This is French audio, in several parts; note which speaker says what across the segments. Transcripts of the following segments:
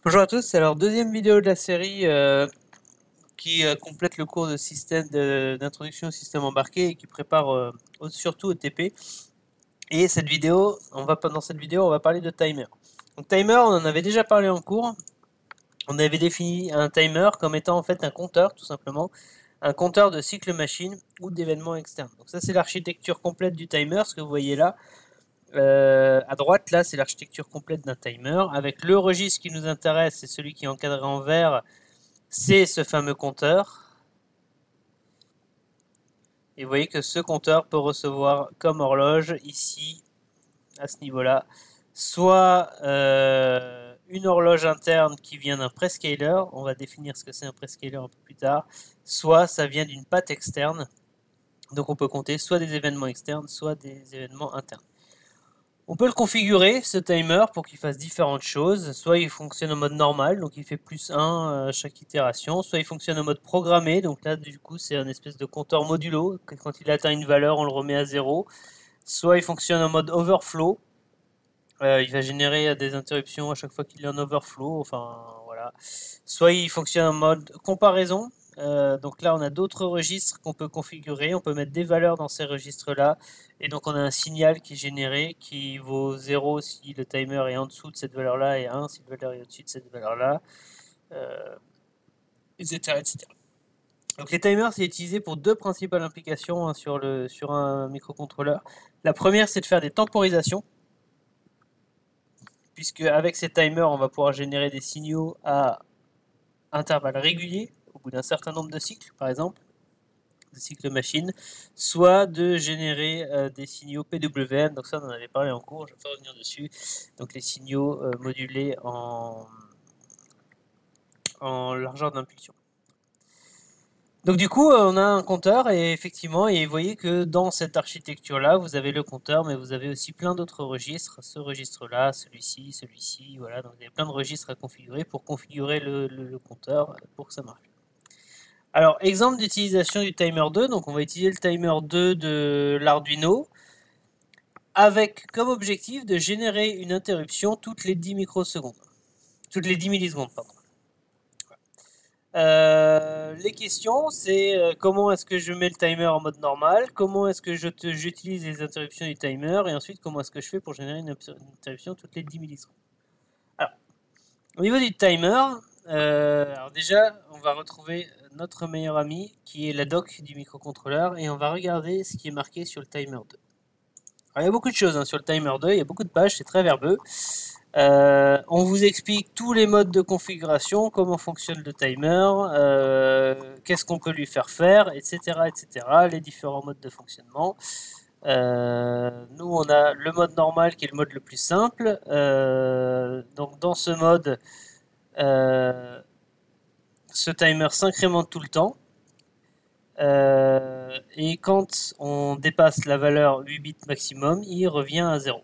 Speaker 1: Bonjour à tous, alors deuxième vidéo de la série qui complète le cours de système d'introduction au système embarqué et qui prépare surtout au TP. Et cette vidéo, dans cette vidéo, on va parler de timer. Donc timer, on en avait déjà parlé en cours. On avait défini un timer comme étant en fait un compteur, tout simplement, un compteur de cycle machine ou d'événements externes. Donc ça c'est l'architecture complète du timer, ce que vous voyez là. À droite, là, c'est l'architecture complète d'un timer. Avec le registre qui nous intéresse, c'est celui qui est encadré en vert, c'est ce fameux compteur. Et vous voyez que ce compteur peut recevoir comme horloge, ici, à ce niveau-là, soit une horloge interne qui vient d'un prescaler, on va définir ce que c'est un prescaler un peu plus tard, soit ça vient d'une patte externe, donc on peut compter soit des événements externes, soit des événements internes. On peut le configurer, ce timer, pour qu'il fasse différentes choses. Soit il fonctionne en mode normal, donc il fait +1 à chaque itération. Soit il fonctionne en mode programmé, donc là, du coup, c'est un espèce de compteur modulo. Quand il atteint une valeur, on le remet à 0. Soit il fonctionne en mode overflow. Il va générer des interruptions à chaque fois qu'il est en overflow. Enfin, voilà. Soit il fonctionne en mode comparaison. Donc là, on a d'autres registres qu'on peut configurer. On peut mettre des valeurs dans ces registres-là. Et donc, on a un signal qui est généré qui vaut 0 si le timer est en dessous de cette valeur-là et 1 si le valeur est au-dessus de cette valeur-là, etc., etc. Donc, les timers, c'est utilisé pour deux principales implications sur un microcontrôleur. La première, c'est de faire des temporisations, puisque avec ces timers, on va pouvoir générer des signaux à intervalles réguliers, au bout d'un certain nombre de cycles, par exemple, de cycles machine, soit de générer des signaux PWM, donc ça on en avait parlé en cours, je ne vais pas revenir dessus, donc les signaux modulés en largeur d'impulsion. Donc du coup, on a un compteur et effectivement, et vous voyez que dans cette architecture-là, vous avez le compteur, mais vous avez aussi plein d'autres registres. Ce registre-là, celui-ci, voilà. Donc vous avez plein de registres à configurer pour configurer le compteur pour que ça marche. Alors, exemple d'utilisation du timer 2. Donc on va utiliser le timer 2 de l'Arduino avec comme objectif de générer une interruption toutes les 10 microsecondes. Toutes les 10 millisecondes, pardon. Les questions, c'est comment est-ce que je mets le timer en mode normal, comment est-ce que j'utilise les interruptions du timer, et ensuite comment est-ce que je fais pour générer une interruption toutes les 10 millisecondes. Alors, au niveau du timer, alors déjà, on va retrouver notre meilleur ami qui est la doc du microcontrôleur et on va regarder ce qui est marqué sur le timer 2. Alors, il y a beaucoup de choses sur le timer 2, il y a beaucoup de pages, c'est très verbeux. On vous explique tous les modes de configuration, comment fonctionne le timer, qu'est-ce qu'on peut lui faire, etc., etc., les différents modes de fonctionnement. Nous, on a le mode normal qui est le mode le plus simple. Donc, dans ce mode, ce timer s'incrémente tout le temps. Et quand on dépasse la valeur 8 bits maximum, il revient à 0.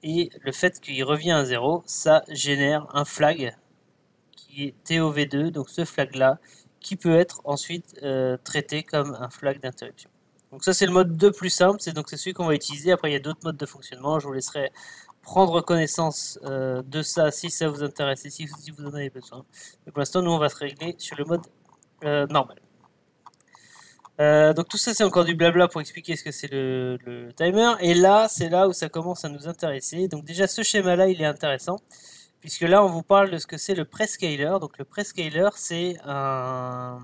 Speaker 1: Et le fait qu'il revient à 0, ça génère un flag qui est TOV2, donc ce flag-là, qui peut être ensuite traité comme un flag d'interruption. Donc ça c'est le mode 2 plus simple, c'est celui qu'on va utiliser. Après il y a d'autres modes de fonctionnement, je vous laisserai prendre connaissance de ça si ça vous intéresse et si vous en avez besoin. Mais pour l'instant nous on va se régler sur le mode normal. Donc tout ça c'est encore du blabla pour expliquer ce que c'est le timer. Et là c'est là où ça commence à nous intéresser. Donc déjà ce schéma là il est intéressant puisque là on vous parle de ce que c'est le prescaler. Donc le prescaler c'est un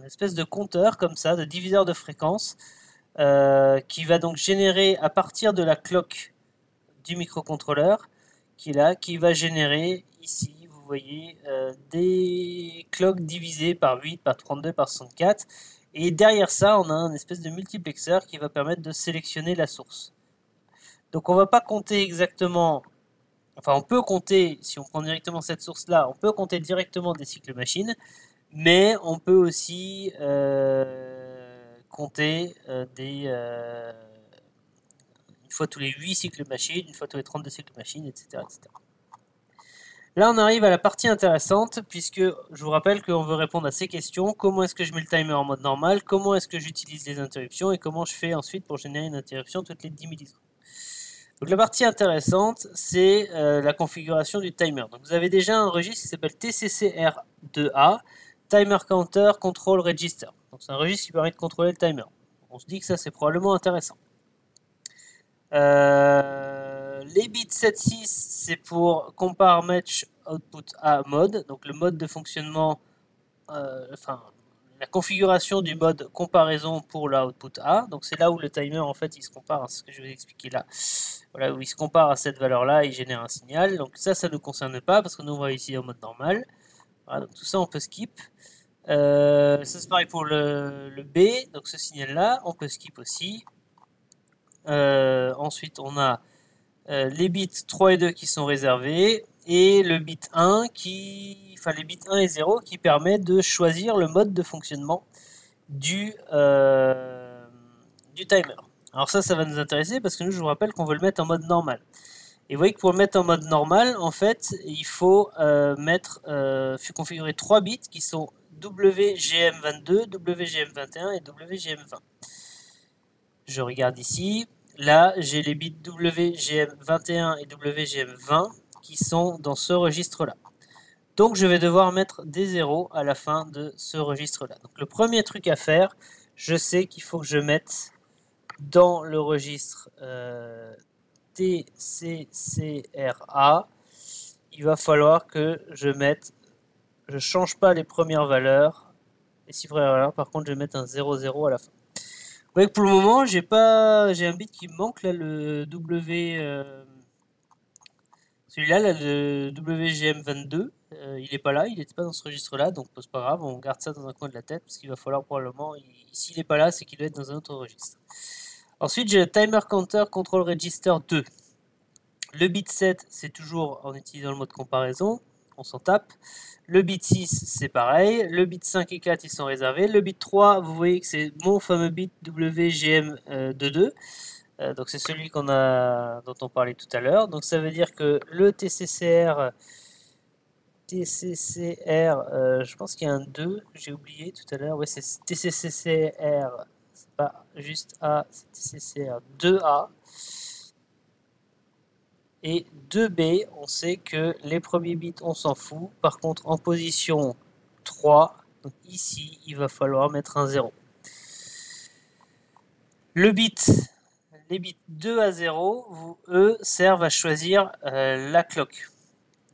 Speaker 1: espèce de compteur comme ça, de diviseur de fréquence qui va donc générer à partir de la clock du microcontrôleur qui est là, qui va générer ici vous voyez des clocks divisés par 8, par 32, par 64. Et derrière ça, on a un espèce de multiplexeur qui va permettre de sélectionner la source. Donc on va pas compter exactement, enfin on peut compter, si on prend directement cette source-là, on peut compter directement des cycles machines, mais on peut aussi compter une fois tous les 8 cycles machines, une fois tous les 32 cycles machines, etc., etc. Là, on arrive à la partie intéressante, puisque je vous rappelle qu'on veut répondre à ces questions. Comment est-ce que je mets le timer en mode normal? Comment est-ce que j'utilise les interruptions? Et comment je fais ensuite pour générer une interruption toutes les 10 millisecondes? Donc la partie intéressante, c'est la configuration du timer. Donc vous avez déjà un registre qui s'appelle TCCR2A, Timer Counter Control Register. Donc c'est un registre qui permet de contrôler le timer. On se dit que ça c'est probablement intéressant. Les bits 7.6, c'est pour compare match output A mode, donc le mode de fonctionnement, enfin la configuration du mode comparaison pour l'output A. Donc c'est là où le timer en fait il se compare à ce que je vous ai expliqué là. Voilà, où il se compare à cette valeur-là, il génère un signal. Donc ça ne nous concerne pas parce que nous on va ici en mode normal. Voilà, donc tout ça on peut skip. Ça c'est pareil pour le B, donc ce signal-là, on peut skip aussi. Ensuite on a les bits 3 et 2 qui sont réservés et le bit 1 enfin les bits 1 et 0 qui permet de choisir le mode de fonctionnement du timer. Alors ça va nous intéresser parce que nous, je vous rappelle qu'on veut le mettre en mode normal. Et vous voyez que pour le mettre en mode normal, en fait, il faut configurer 3 bits qui sont WGM22, WGM21 et WGM20. Je regarde ici. Là, j'ai les bits WGM21 et WGM20 qui sont dans ce registre-là. Donc, je vais devoir mettre des zéros à la fin de ce registre-là. Donc, le premier truc à faire, je sais qu'il faut que je mette dans le registre TCCRA, il va falloir que je change pas les premières valeurs, les 6 premières valeurs, par contre je vais mettre un 00 à la fin. Vous voyez que pour le moment j'ai un bit qui me manque là, le celui-là, le WGM22, il n'est pas là, il n'était pas dans ce registre-là, donc c'est pas grave, on garde ça dans un coin de la tête, parce qu'il va falloir probablement, s'il n'est pas là, c'est qu'il doit être dans un autre registre. Ensuite, j'ai le Timer Counter Control Register 2. Le bit 7, c'est toujours en utilisant le mode comparaison, on s'en tape. Le bit 6, c'est pareil. Le bit 5 et 4, ils sont réservés. Le bit 3, vous voyez que c'est mon fameux bit WGM22. Donc c'est celui dont on parlait tout à l'heure. Donc ça veut dire que le TCCR, je pense qu'il y a un 2, j'ai oublié tout à l'heure. Ouais, c'est TCCR, c'est pas juste A, c'est TCCR 2A. Et 2B, on sait que les premiers bits, on s'en fout. Par contre, en position 3, donc ici, il va falloir mettre un 0. Les bits 2 à 0, eux, servent à choisir la clock.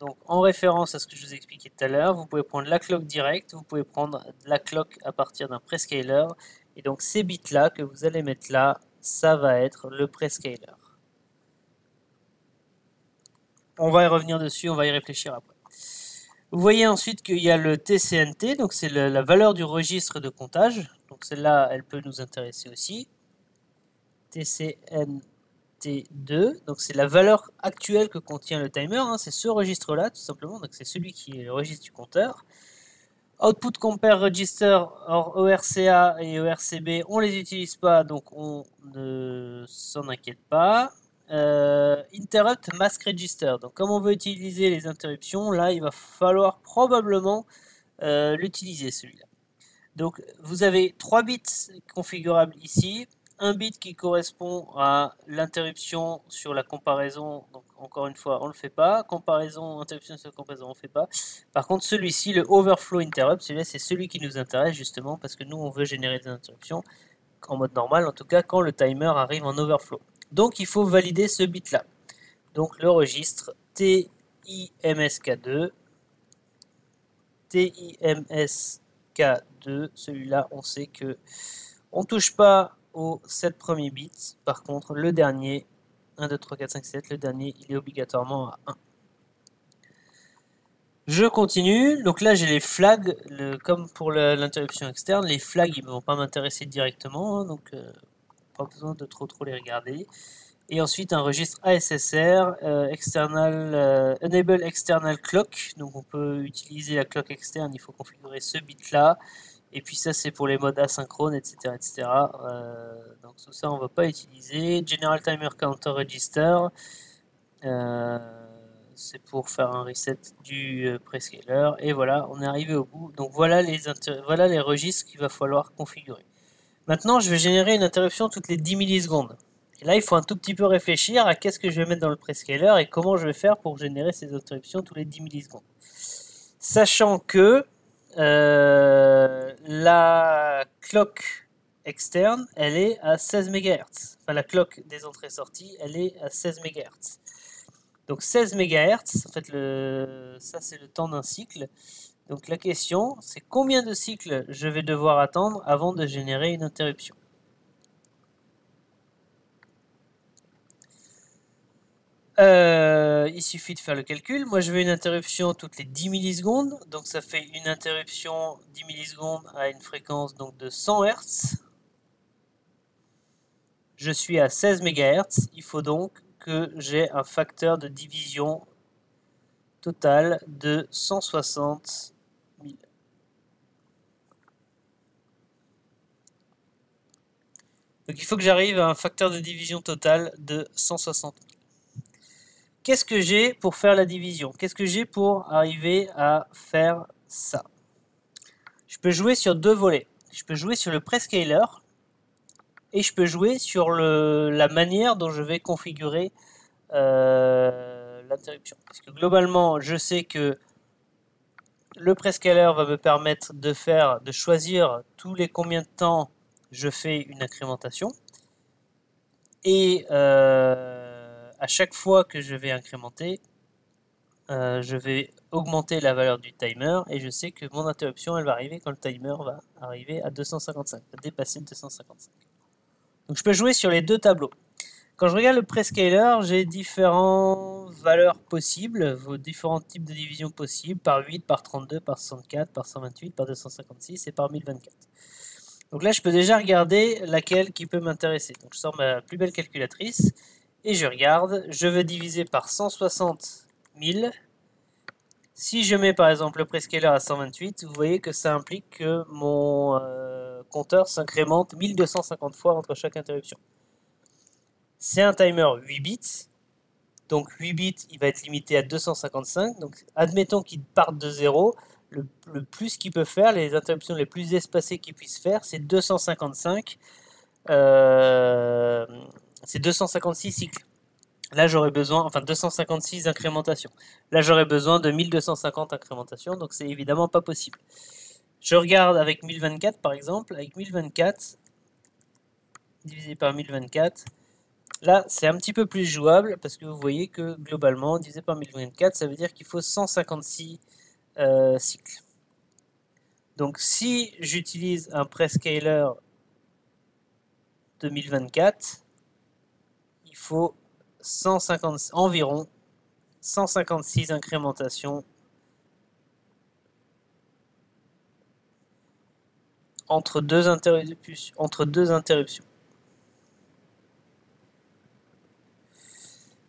Speaker 1: Donc, en référence à ce que je vous ai expliqué tout à l'heure, vous pouvez prendre la clock directe, vous pouvez prendre la clock à partir d'un prescaler. Et donc, ces bits-là que vous allez mettre là, ça va être le prescaler. On va y revenir dessus, on va y réfléchir après. Vous voyez ensuite qu'il y a le TCNT, donc c'est la valeur du registre de comptage. Donc celle-là, elle peut nous intéresser aussi. TCNT2, donc c'est la valeur actuelle que contient le timer, hein, c'est ce registre-là tout simplement, donc c'est celui qui est le registre du compteur. Output Compare Register, ORCA et ORCB, on ne les utilise pas, donc on ne s'en inquiète pas. Interrupt Mask Register. Donc comme on veut utiliser les interruptions, là il va falloir probablement l'utiliser celui-là. Donc vous avez 3 bits configurables ici, un bit qui correspond à l'interruption sur la comparaison, donc encore une fois on ne le fait pas, comparaison, interruption sur la comparaison on ne fait pas. Par contre celui-ci, le Overflow Interrupt, celui-là c'est celui qui nous intéresse justement parce que nous on veut générer des interruptions en mode normal, en tout cas quand le timer arrive en overflow. Donc il faut valider ce bit là. Donc le registre TIMSK2, celui-là on sait que on touche pas aux 7 premiers bits, par contre le dernier, 1, 2, 3, 4, 5, 7, le dernier il est obligatoirement à 1. Je continue, donc là j'ai les flags, comme pour l'interruption externe, les flags ils ne vont pas m'intéresser directement, hein, donc pas besoin de trop les regarder. Et ensuite un registre ASSR, Enable External Clock, donc on peut utiliser la clock externe, il faut configurer ce bit là, et puis ça c'est pour les modes asynchrone, etc. etc. Donc tout ça on ne va pas utiliser. General Timer Counter Register, c'est pour faire un reset du prescaler, et voilà, on est arrivé au bout. Donc voilà les registres qu'il va falloir configurer. Maintenant je vais générer une interruption toutes les 10 millisecondes. Et là, il faut un tout petit peu réfléchir à qu'est-ce que je vais mettre dans le prescaler et comment je vais faire pour générer ces interruptions tous les 10 millisecondes. Sachant que la clock externe, elle est à 16 MHz. Enfin, la clock des entrées-sorties, elle est à 16 MHz. Donc 16 MHz, en fait, ça c'est le temps d'un cycle. Donc la question, c'est combien de cycles je vais devoir attendre avant de générer une interruption. Il suffit de faire le calcul. Moi, je veux une interruption toutes les 10 millisecondes. Donc, ça fait une interruption 10 millisecondes à une fréquence donc, de 100 Hz. Je suis à 16 MHz. Il faut donc que j'ai un facteur de division total de 160 000. Donc, il faut que j'arrive à un facteur de division total de 160 000. Qu'est-ce que j'ai pour faire la division? Qu'est-ce que j'ai pour arriver à faire ça? Je peux jouer sur deux volets. Je peux jouer sur le prescaler et je peux jouer sur la manière dont je vais configurer l'interruption. Parce que globalement, je sais que le prescaler va me permettre de choisir tous les combien de temps je fais une incrémentation. Et à chaque fois que je vais incrémenter, je vais augmenter la valeur du timer et je sais que mon interruption elle va arriver quand le timer va arriver à 255, va dépasser 255. Donc je peux jouer sur les deux tableaux. Quand je regarde le prescaler, j'ai différentes valeurs possibles, vos différents types de divisions possibles, par 8, par 32, par 64, par 128, par 256 et par 1024. Donc là, je peux déjà regarder laquelle qui peut m'intéresser. Donc je sors ma plus belle calculatrice et je regarde. Je veux diviser par 160 000. Si je mets par exemple le prescaler à 128, vous voyez que ça implique que mon compteur s'incrémente 1250 fois entre chaque interruption. C'est un timer 8 bits. Donc 8 bits, il va être limité à 255. Donc admettons qu'il parte de 0. Le plus qu'il peut faire, les interruptions les plus espacées qu'il puisse faire, c'est 255. C'est 256 cycles. Là, j'aurais besoin, enfin 256 incrémentations. Là, j'aurais besoin de 1250 incrémentations, donc c'est évidemment pas possible. Je regarde avec 1024 par exemple, avec 1024 divisé par 1024, là c'est un petit peu plus jouable parce que vous voyez que globalement, divisé par 1024, ça veut dire qu'il faut 156 cycles. Donc si j'utilise un prescaler de 1024, il faut 150, environ 156 incrémentations entre deux interruptions.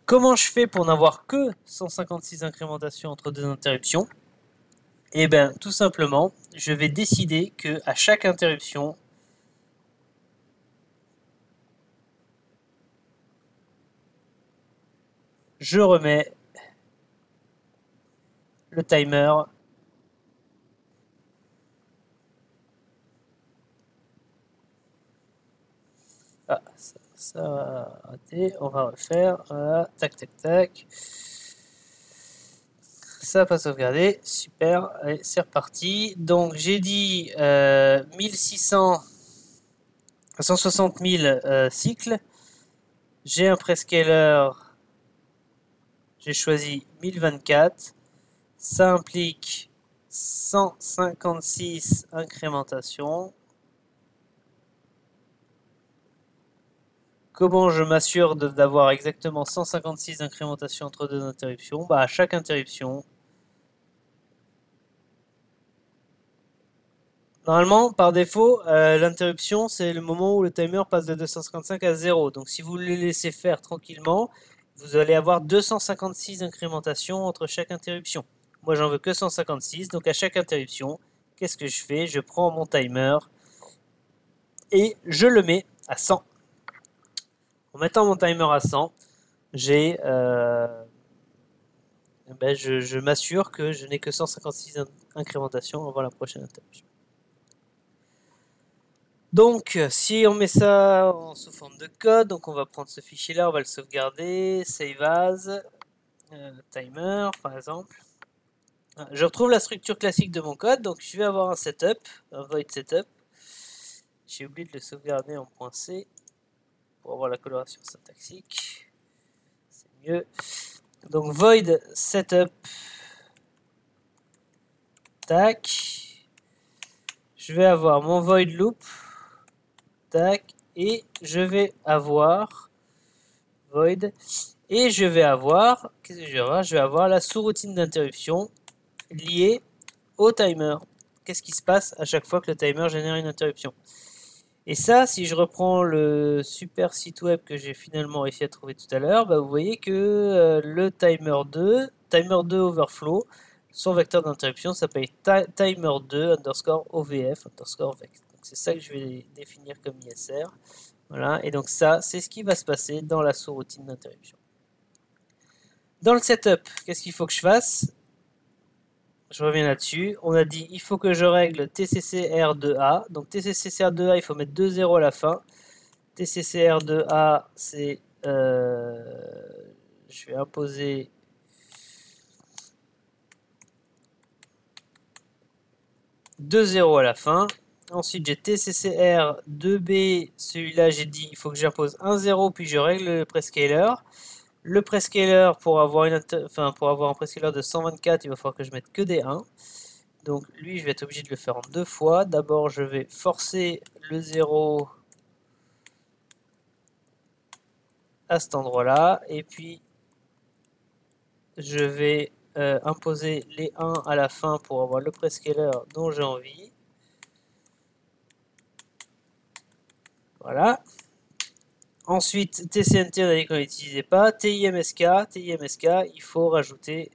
Speaker 1: Comment je fais pour n'avoir que 156 incrémentations entre deux interruptions? Eh bien, tout simplement, je vais décider que à chaque interruption, je remets le timer ça va rater, on va refaire, voilà, tac tac tac, ça n'a pas sauvegardé, super, allez c'est reparti. Donc j'ai dit 160 000 cycles, j'ai un prescaler, j'ai choisi 1024, ça implique 156 incrémentations. Comment je m'assure d'avoir exactement 156 incrémentations entre deux interruptions? À chaque interruption, normalement, par défaut, l'interruption, c'est le moment où le timer passe de 255 à 0. Donc si vous le laissez faire tranquillement, vous allez avoir 256 incrémentations entre chaque interruption. Moi, j'en veux que 156. Donc à chaque interruption, qu'est-ce que je fais? Je prends mon timer et je le mets à 100. En mettant mon timer à 100, je m'assure que je n'ai que 156 incrémentations avant la prochaine interruption. Donc, si on met ça sous forme de code, donc on va prendre ce fichier-là, on va le sauvegarder, save as, timer par exemple. Je retrouve la structure classique de mon code, donc je vais avoir un setup, un void setup. J'ai oublié de le sauvegarder en .c pour avoir la coloration syntaxique. C'est mieux. Donc void setup. Tac. Je vais avoir mon void loop. Tac. Et je vais avoir void. Et je vais avoir, qu'est-ce que je vais avoir? Je vais avoir la sous-routine d'interruption liée au timer. Qu'est-ce qui se passe à chaque fois que le timer génère une interruption? Et ça, si je reprends le super site web que j'ai finalement réussi à trouver tout à l'heure, bah vous voyez que le timer2 overflow, son vecteur d'interruption s'appelle timer2 underscore ovf underscore vex. Donc c'est ça que je vais définir comme ISR. Voilà, et donc ça, c'est ce qui va se passer dans la sous-routine d'interruption. Dans le setup, qu'est-ce qu'il faut que je fasse? Je reviens là-dessus. On a dit il faut que je règle TCCR2A. Donc TCCR2A, il faut mettre 2 0 à la fin. TCCR2A, c'est... je vais imposer... deux 0 à la fin. Ensuite, j'ai TCCR2B. Celui-là, j'ai dit il faut que j'impose un 0, puis je règle le prescaler. Le prescaler, pour avoir un prescaler de 124, il va falloir que je mette que des 1. Donc lui, je vais être obligé de le faire en deux fois. D'abord, je vais forcer le 0 à cet endroit-là. Et puis, je vais imposer les 1 à la fin pour avoir le prescaler dont j'ai envie. Voilà. Ensuite, TCNT, on a dit qu'on n'utilisait pas. TIMSK, il faut rajouter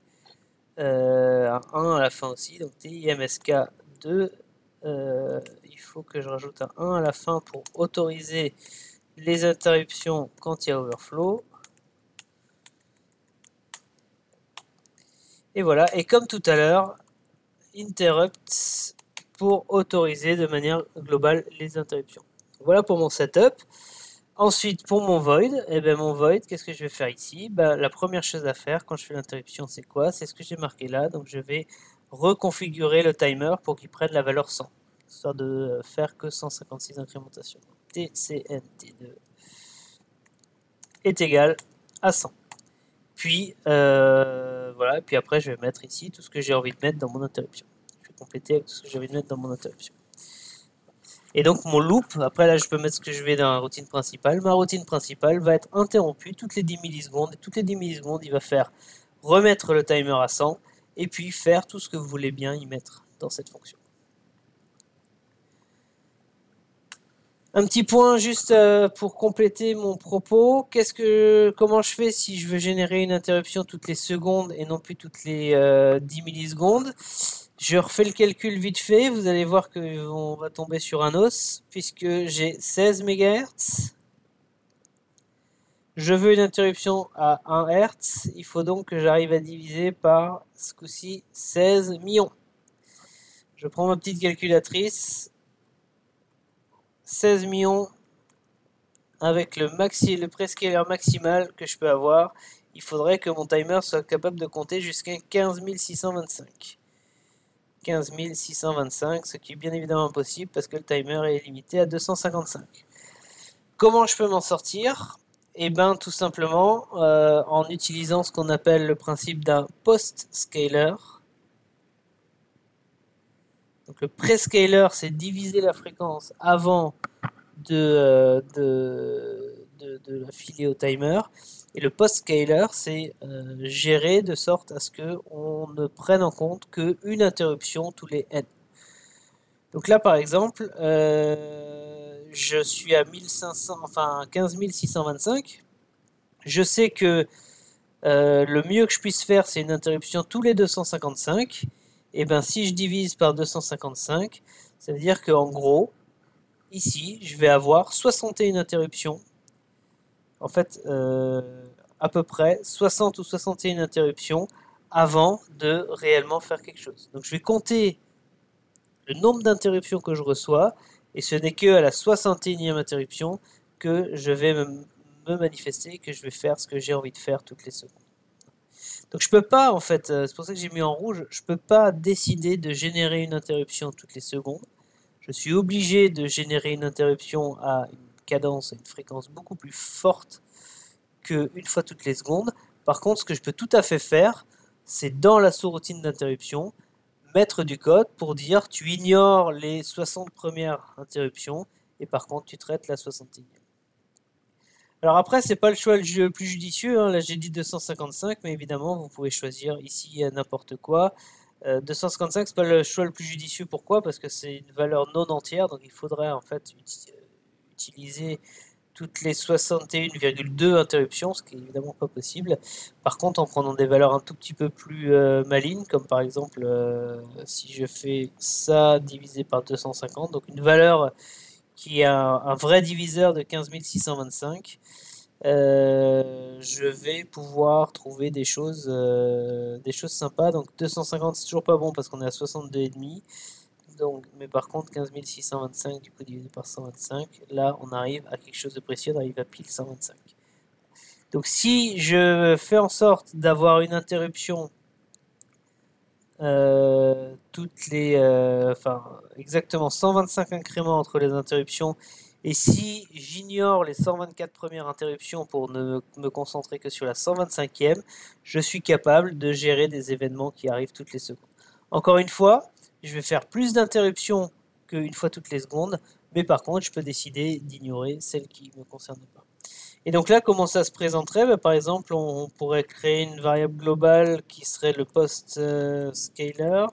Speaker 1: un 1 à la fin aussi. Donc TIMSK2, il faut que je rajoute un 1 à la fin pour autoriser les interruptions quand il y a overflow. Et voilà, et comme tout à l'heure, interrupts pour autoriser de manière globale les interruptions. Voilà pour mon setup. Ensuite, pour mon void, mon void, qu'est-ce que je vais faire ici? La première chose à faire quand je fais l'interruption, c'est quoi? C'est ce que j'ai marqué là. Donc, je vais reconfigurer le timer pour qu'il prenne la valeur 100, histoire de faire que 156 incrémentations. TCNT2 est égal à 100. Puis, voilà, puis après, je vais mettre ici tout ce que j'ai envie de mettre dans mon interruption. Je vais compléter avec tout ce que j'ai envie de mettre dans mon interruption. Et donc mon loop, après là je peux mettre ce que je vais dans la routine principale. Ma routine principale va être interrompue toutes les 10 millisecondes. Et toutes les 10 millisecondes, il va faire remettre le timer à 100 et puis faire tout ce que vous voulez bien y mettre dans cette fonction. Un petit point juste pour compléter mon propos. Comment je fais si je veux générer une interruption toutes les secondes et non plus toutes les 10 millisecondes? Je refais le calcul vite fait, vous allez voir qu'on va tomber sur un os, puisque j'ai 16 MHz. Je veux une interruption à 1 Hz, il faut donc que j'arrive à diviser par, ce coup-ci, 16 millions. Je prends ma petite calculatrice, 16 millions avec le prescaler maximal que je peux avoir. Il faudrait que mon timer soit capable de compter jusqu'à 15 625. 15 625, ce qui est bien évidemment impossible parce que le timer est limité à 255. Comment je peux m'en sortir? Eh bien, tout simplement en utilisant ce qu'on appelle le principe d'un post-scaler. Donc le prescaler, c'est diviser la fréquence avant de la filer au timer. Et le post-scaler, c'est gérer de sorte à ce qu'on ne prenne en compte qu'une interruption tous les n. Donc là, par exemple, je suis à 15 625. Je sais que le mieux que je puisse faire, c'est une interruption tous les 255. Et bien, si je divise par 255, ça veut dire qu'en gros, ici, je vais avoir 61 interruptions. En fait, à peu près 60 ou 61 interruptions avant de réellement faire quelque chose. Donc, je vais compter le nombre d'interruptions que je reçois Et ce n'est que à la 61e interruption que je vais me manifester, que je vais faire ce que j'ai envie de faire toutes les secondes. Donc je peux pas, en fait, c'est pour ça que j'ai mis en rouge, je peux pas décider de générer une interruption toutes les secondes. Je suis obligé de générer une interruption à une cadence, à une fréquence beaucoup plus forte qu'une fois toutes les secondes. Par contre, ce que je peux tout à fait faire, c'est dans la sous-routine d'interruption, mettre du code pour dire tu ignores les 60 premières interruptions et par contre tu traites la 61e. Alors après, c'est pas le choix le plus judicieux, hein. Là j'ai dit 255, mais évidemment vous pouvez choisir ici n'importe quoi. 255, c'est pas le choix le plus judicieux. Pourquoi? Parce que c'est une valeur non entière, donc il faudrait en fait utiliser toutes les 61,2 interruptions, ce qui est évidemment pas possible. Par contre, en prenant des valeurs un tout petit peu plus malignes, comme par exemple si je fais ça divisé par 250, donc une valeur qui a un vrai diviseur de 15 625, je vais pouvoir trouver des choses sympas. Donc 250, c'est toujours pas bon parce qu'on est à 62,5. Donc, mais par contre, 15 625 du coup divisé par 125, là on arrive à quelque chose de précieux, on arrive à pile 125. Donc si je fais en sorte d'avoir une interruption toutes les, enfin exactement 125 incréments entre les interruptions, et si j'ignore les 124 premières interruptions pour ne me concentrer que sur la 125e, je suis capable de gérer des événements qui arrivent toutes les secondes. Encore une fois, je vais faire plus d'interruptions qu'une fois toutes les secondes, mais par contre, je peux décider d'ignorer celles qui ne me concernent pas. Et donc là, comment ça se présenterait? Par exemple, on pourrait créer une variable globale qui serait le post scaler,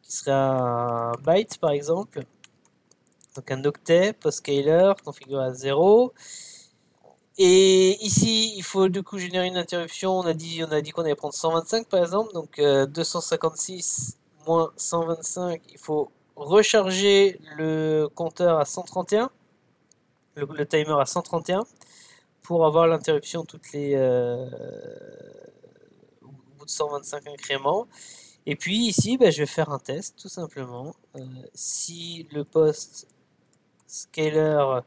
Speaker 1: qui serait un byte par exemple. Donc un octet, post scaler, configuré à 0. Et ici, il faut du coup générer une interruption. On a dit qu'on allait prendre 125 par exemple. Donc 256 moins 125, il faut recharger le compteur à 131, le timer à 131, pour avoir l'interruption toutes les au bout de 125 incréments. Et puis ici, je vais faire un test tout simplement. Si le post scaler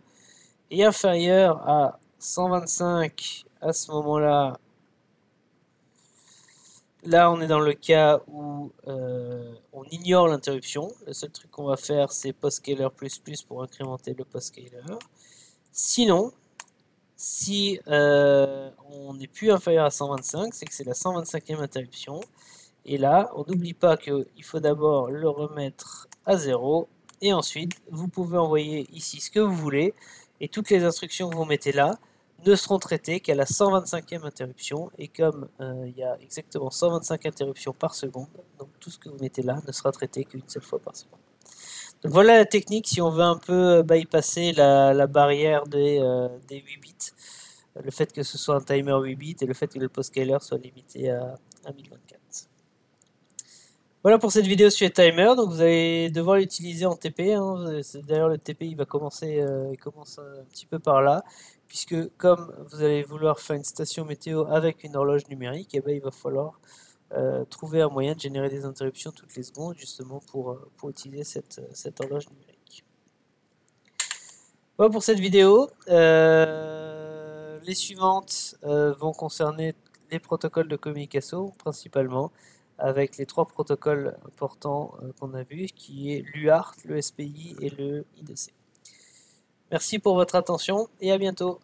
Speaker 1: est inférieur à 125, à ce moment-là, on est dans le cas où on ignore l'interruption. Le seul truc qu'on va faire, c'est post-scaler plus plus pour incrémenter le post-scaler. Sinon, si on n'est plus inférieur à 125, c'est que c'est la 125e interruption. Et là, on n'oublie pas qu'il faut d'abord le remettre à 0. Et ensuite, vous pouvez envoyer ici ce que vous voulez. Et toutes les instructions que vous mettez là ne seront traitées qu'à la 125e interruption. Et comme il y a exactement 125 interruptions par seconde, donc tout ce que vous mettez là ne sera traité qu'une seule fois par seconde. Donc voilà la technique si on veut un peu bypasser la barrière des 8 bits. Le fait que ce soit un timer 8 bits et le fait que le post-scaler soit limité à 1024. Voilà pour cette vidéo sur les timers. Donc vous allez devoir l'utiliser en TP. Hein. D'ailleurs le TP il commence un petit peu par là, puisque comme vous allez vouloir faire une station météo avec une horloge numérique, et il va falloir trouver un moyen de générer des interruptions toutes les secondes, justement pour utiliser cette horloge numérique. Voilà pour cette vidéo. Les suivantes vont concerner les protocoles de communication principalement, avec les 3 protocoles importants qu'on a vus, qui est l'UART, le SPI et le I2C. Merci pour votre attention et à bientôt.